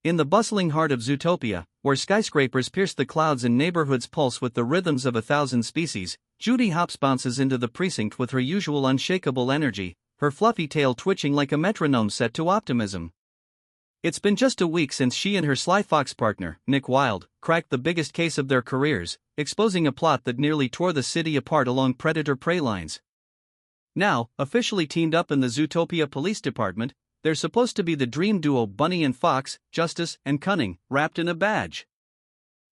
In the bustling heart of Zootopia, where skyscrapers pierce the clouds and neighborhoods pulse with the rhythms of 1,000 species, Judy Hopps bounces into the precinct with her usual unshakable energy, her fluffy tail twitching like a metronome set to optimism. It's been just a week since she and her sly fox partner, Nick Wilde, cracked the biggest case of their careers, exposing a plot that nearly tore the city apart along predator-prey lines. Now, officially teamed up in the Zootopia Police Department, they're supposed to be the dream duo Bunny and Fox, justice and cunning, wrapped in a badge.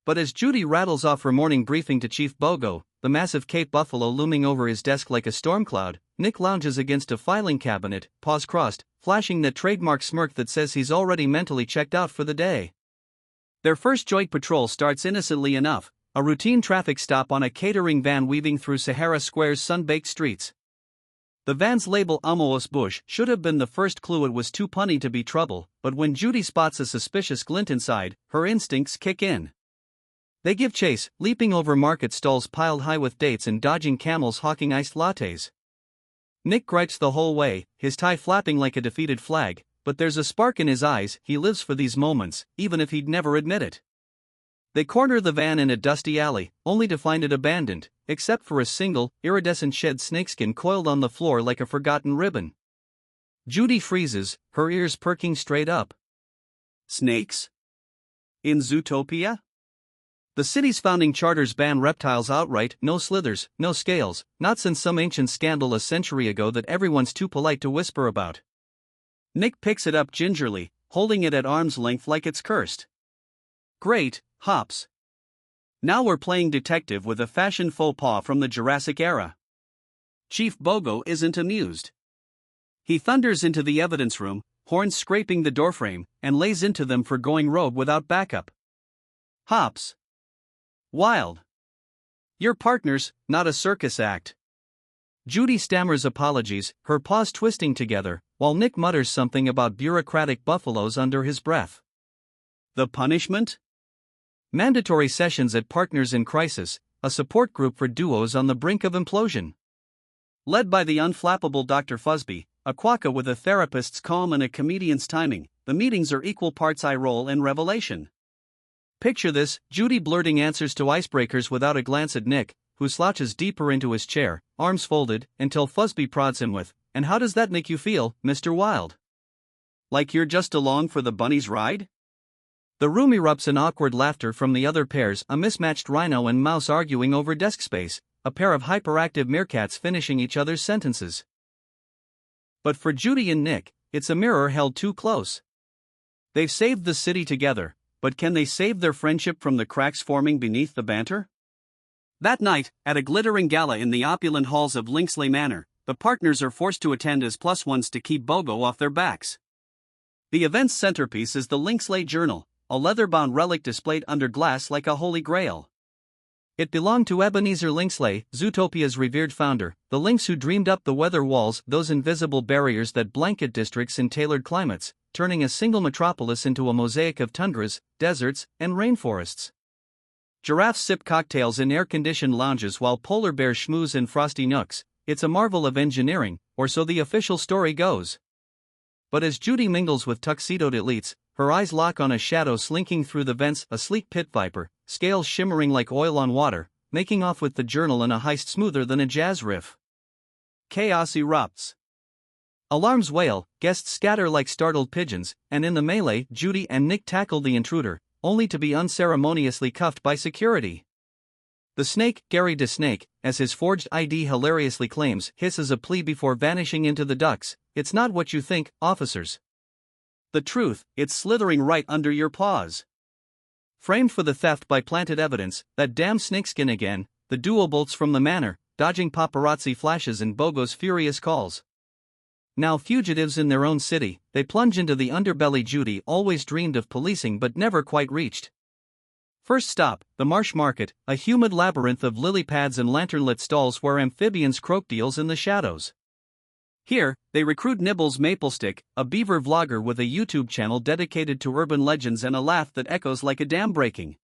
But as Judy rattles off her morning briefing to Chief Bogo, the massive Cape Buffalo looming over his desk like a storm cloud, Nick lounges against a filing cabinet, paws crossed, flashing that trademark smirk that says he's already mentally checked out for the day. Their first joint patrol starts innocently enough, a routine traffic stop on a catering van weaving through Sahara Square's sun-baked streets. The van's label Amos Bush should have been the first clue. It was too punny to be trouble, but when Judy spots a suspicious glint inside, her instincts kick in. They give chase, leaping over market stalls piled high with dates and dodging camels hawking iced lattes. Nick gripes the whole way, his tie flapping like a defeated flag, but there's a spark in his eyes. He lives for these moments, even if he'd never admit it. They corner the van in a dusty alley, only to find it abandoned, except for a single, iridescent shed snakeskin coiled on the floor like a forgotten ribbon. Judy freezes, her ears perking straight up. Snakes? In Zootopia? The city's founding charters ban reptiles outright, no slithers, no scales, not since some ancient scandal a century ago that everyone's too polite to whisper about. Nick picks it up gingerly, holding it at arm's length like it's cursed. Great, Hopps. Now we're playing detective with a fashion faux pas from the Jurassic era. Chief Bogo isn't amused. He thunders into the evidence room, horns scraping the doorframe, and lays into them for going rogue without backup. Hopps. Wilde. You're partners, not a circus act. Judy stammers apologies, her paws twisting together, while Nick mutters something about bureaucratic buffaloes under his breath. The punishment? Mandatory sessions at Partners in Crisis, a support group for duos on the brink of implosion. Led by the unflappable Dr. Fuzzby, a quokka with a therapist's calm and a comedian's timing, the meetings are equal parts eye roll and revelation. Picture this, Judy blurting answers to icebreakers without a glance at Nick, who slouches deeper into his chair, arms folded, until Fuzzby prods him with, "And how does that make you feel, Mr. Wilde? Like you're just along for the bunny's ride?" The room erupts in awkward laughter from the other pairs, a mismatched rhino and mouse arguing over desk space, a pair of hyperactive meerkats finishing each other's sentences. But for Judy and Nick, it's a mirror held too close. They've saved the city together, but can they save their friendship from the cracks forming beneath the banter? That night, at a glittering gala in the opulent halls of Linksley Manor, the partners are forced to attend as plus ones to keep Bogo off their backs. The event's centerpiece is the Linksley Journal, a leather-bound relic displayed under glass like a holy grail. It belonged to Ebenezer Linksley, Zootopia's revered founder, the lynx who dreamed up the weather walls, those invisible barriers that blanket districts in tailored climates, turning a single metropolis into a mosaic of tundras, deserts, and rainforests. Giraffes sip cocktails in air-conditioned lounges while polar bears schmooze in frosty nooks. It's a marvel of engineering, or so the official story goes. But as Judy mingles with tuxedoed elites, her eyes lock on a shadow slinking through the vents, a sleek pit viper, scales shimmering like oil on water, making off with the journal in a heist smoother than a jazz riff. Chaos erupts. Alarms wail, guests scatter like startled pigeons, and in the melee, Judy and Nick tackle the intruder, only to be unceremoniously cuffed by security. The snake, Gary DeSnake, as his forged ID hilariously claims, hisses a plea before vanishing into the ducks. "It's not what you think, officers. The truth, it's slithering right under your paws." Framed for the theft by planted evidence, that damn snakeskin again, the duo bolts from the manor, dodging paparazzi flashes and Bogo's furious calls. Now fugitives in their own city, they plunge into the underbelly Judy always dreamed of policing but never quite reached. First stop, the Marsh Market, a humid labyrinth of lily pads and lantern-lit stalls where amphibians croak deals in the shadows. Here, they recruit Nibbles Maplestick, a beaver vlogger with a YouTube channel dedicated to urban legends and a laugh that echoes like a dam breaking.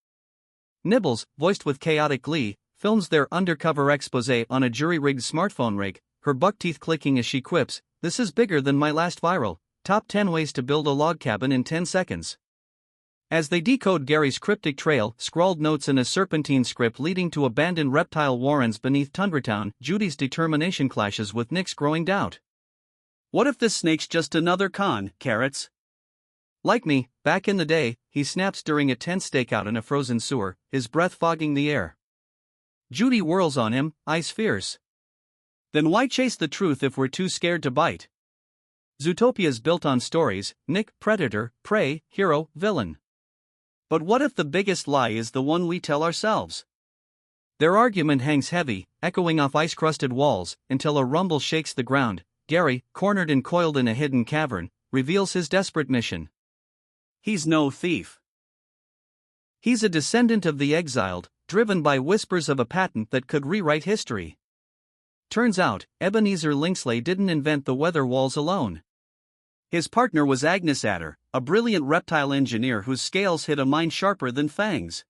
Nibbles, voiced with chaotic glee, films their undercover exposé on a jury-rigged smartphone rig, her buck teeth clicking as she quips, "This is bigger than my last viral, top 10 ways to build a log cabin in 10 seconds. As they decode Gary's cryptic trail, scrawled notes in a serpentine script leading to abandoned reptile warrens beneath Tundratown, Judy's determination clashes with Nick's growing doubt. What if this snake's just another con, Carrots? Like me, back in the day, he snaps during a tense stakeout in a frozen sewer, his breath fogging the air. Judy whirls on him, eyes fierce. Then why chase the truth if we're too scared to bite? Zootopia's built on stories: Nick, predator, prey, hero, villain. But what if the biggest lie is the one we tell ourselves? Their argument hangs heavy, echoing off ice-crusted walls, until a rumble shakes the ground. Gary, cornered and coiled in a hidden cavern, reveals his desperate mission. He's no thief. He's a descendant of the exiled, driven by whispers of a patent that could rewrite history. Turns out, Ebenezer Lingsley didn't invent the weather walls alone. His partner was Agnes Adder, a brilliant reptile engineer whose scales hit a mind sharper than fangs.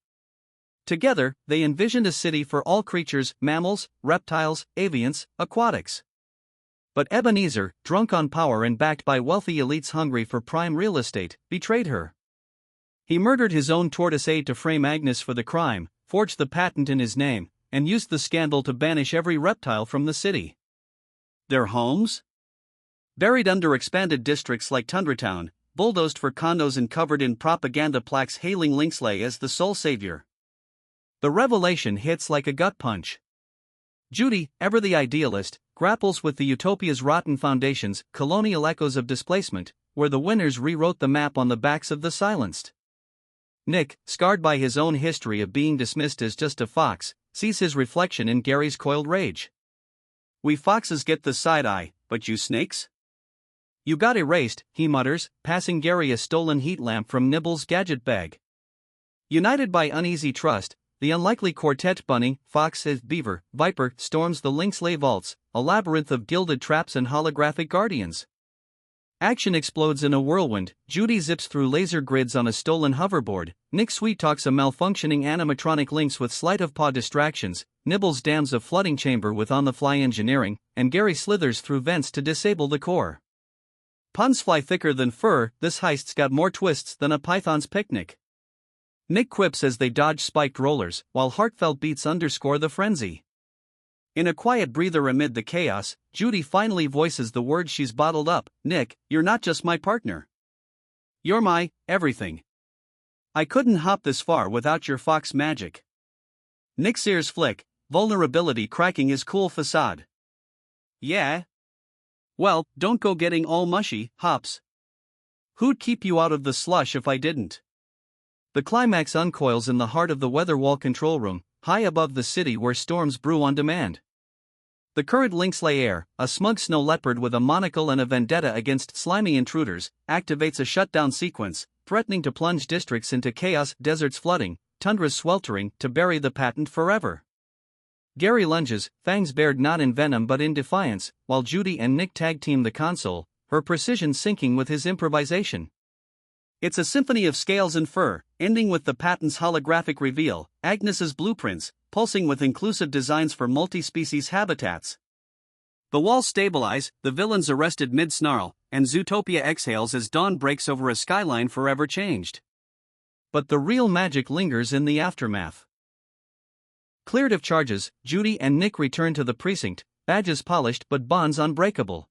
Together, they envisioned a city for all creatures: mammals, reptiles, avians, aquatics. But Ebenezer, drunk on power and backed by wealthy elites hungry for prime real estate, betrayed her. He murdered his own tortoise aide to frame Agnes for the crime, forged the patent in his name, and used the scandal to banish every reptile from the city. Their homes? Buried under expanded districts like Tundratown, bulldozed for condos and covered in propaganda plaques hailing Lingsley as the sole savior. The revelation hits like a gut punch. Judy, ever the idealist, grapples with the Utopia's rotten foundations, colonial echoes of displacement, where the winners rewrote the map on the backs of the silenced. Nick, scarred by his own history of being dismissed as just a fox, sees his reflection in Gary's coiled rage. We foxes get the side eye, but you snakes? You got erased, he mutters, passing Gary a stolen heat lamp from Nibble's gadget bag. United by uneasy trust, the unlikely quartet bunny, fox, beaver, viper storms the Lingsley vaults, a labyrinth of gilded traps and holographic guardians. Action explodes in a whirlwind. Judy zips through laser grids on a stolen hoverboard, Nick sweet-talks a malfunctioning animatronic lynx with sleight-of-paw distractions, Nibbles dams a flooding chamber with on-the-fly engineering, and Gary slithers through vents to disable the core. Puns fly thicker than fur, this heist's got more twists than a python's picnic. Nick quips as they dodge spiked rollers, while heartfelt beats underscore the frenzy. In a quiet breather amid the chaos, Judy finally voices the words she's bottled up: Nick, you're not just my partner. You're my everything. I couldn't hop this far without your fox magic. Nick's ears flick, vulnerability cracking his cool facade. Yeah? Well, don't go getting all mushy, Hops. Who'd keep you out of the slush if I didn't? The climax uncoils in the heart of the weather wall control room, high above the city where storms brew on demand. The current Lingsley air, a smug snow leopard with a monocle and a vendetta against slimy intruders, activates a shutdown sequence, threatening to plunge districts into chaos, deserts flooding, tundras sweltering, to bury the patent forever. Gary lunges, fangs bared not in venom but in defiance, while Judy and Nick tag-team the console, her precision syncing with his improvisation. It's a symphony of scales and fur, ending with the patent's holographic reveal, Agnes's blueprints, pulsing with inclusive designs for multi-species habitats. The walls stabilize, the villains arrested mid-snarl, and Zootopia exhales as dawn breaks over a skyline forever changed. But the real magic lingers in the aftermath. Cleared of charges, Judy and Nick return to the precinct, badges polished but bonds unbreakable.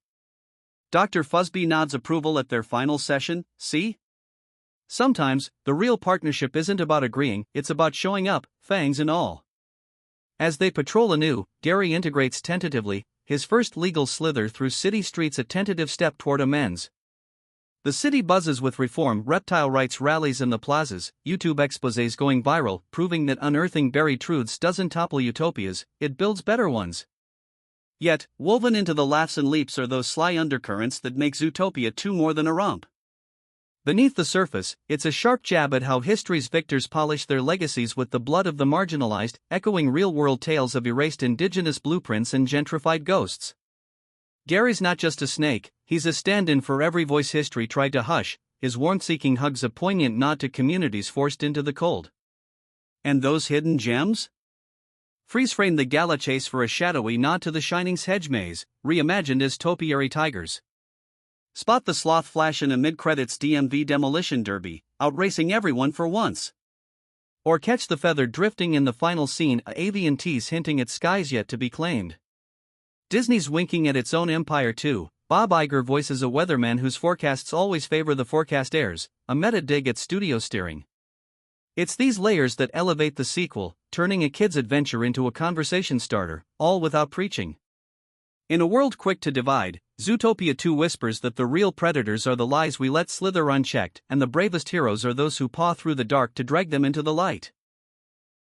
Dr. Fuzby nods approval at their final session. See? Sometimes, the real partnership isn't about agreeing, it's about showing up, fangs and all. As they patrol anew, Gary integrates tentatively, his first legal slither through city streets, a tentative step toward amends. The city buzzes with reform, reptile rights rallies in the plazas, YouTube exposés going viral, proving that unearthing buried truths doesn't topple utopias, it builds better ones. Yet, woven into the laughs and leaps are those sly undercurrents that make Zootopia too more than a romp. Beneath the surface, it's a sharp jab at how history's victors polish their legacies with the blood of the marginalized, echoing real-world tales of erased indigenous blueprints and gentrified ghosts. Gary's not just a snake, he's a stand-in for every voice history tried to hush, his warmth-seeking hugs a poignant nod to communities forced into the cold. And those hidden gems? Freeze-frame the gala chase for a shadowy nod to the Shining's hedge maze, reimagined as topiary tigers. Spot the sloth flash in a mid-credits DMV demolition derby, outracing everyone for once. Or catch the feather drifting in the final scene, a avian tease hinting at skies yet to be claimed. Disney's winking at its own empire too. Bob Iger voices a weatherman whose forecasts always favor the forecastaires, a meta dig at studio steering. It's these layers that elevate the sequel, turning a kid's adventure into a conversation starter, all without preaching. In a world quick to divide, Zootopia 2 whispers that the real predators are the lies we let slither unchecked, and the bravest heroes are those who paw through the dark to drag them into the light.